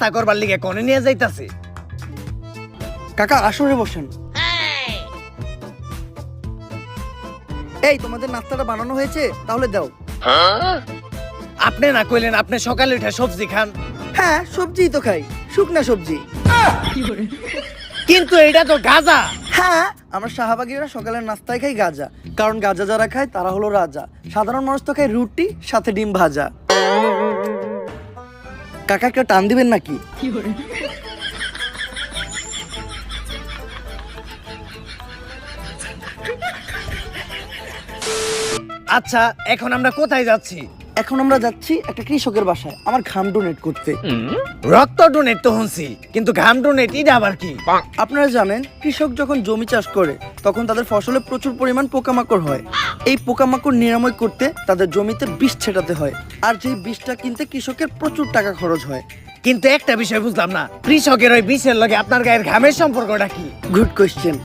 নাস্তা করবার লিগে কোনে নিয়ে যাইতাছে। কাকা আসরে বসেন। এই তোমাদের নাস্তাটা বানানো হয়েছে, তাহলে দাও। আপনি না কইলেন আপনি সকালে উঠে সবজি খান? হ্যাঁ সবজিই তো খাই, শুকনা সবজি। কিন্তু এটা তো গাঁজা। হ্যাঁ আমরা শাহবাগীরা সকালের নাস্তায় খাই গাঁজা, কারণ গাঁজা যারা খায় তারা হলো রাজা। সাধারণ মানুষ তো খায় রুটি সাথে ডিম ভাজা। কাকা একটা টান দিবেন নাকি? আচ্ছা এখন আমরা কোথায় যাচ্ছি? এখন আমরা যাচ্ছি একটা কৃষকের বাসায় আমার ঘাম ডোনেট করতে। রক্ত ডোনেট তো শুনছি, কিন্তু ঘাম ডোনেট এটা আবার কি? আপনারা জানেন কৃষক যখন জমি চাষ করে তখন তাদের ফসলে প্রচুর পরিমাণ পোকামাকড় হয়। এই পোকামাকড় নিরাময় করতে তাদের জমিতে বিষ ছেটাতে হয়, আর যেই বিষটা কিনতে কৃষকের প্রচুর টাকা খরচ হয়। কিন্তু একটা বিষয় বুঝলাম না, কৃষকের ওই বিষের লগে আপনার গায়ের ঘামের সম্পর্কটা কি? Good question.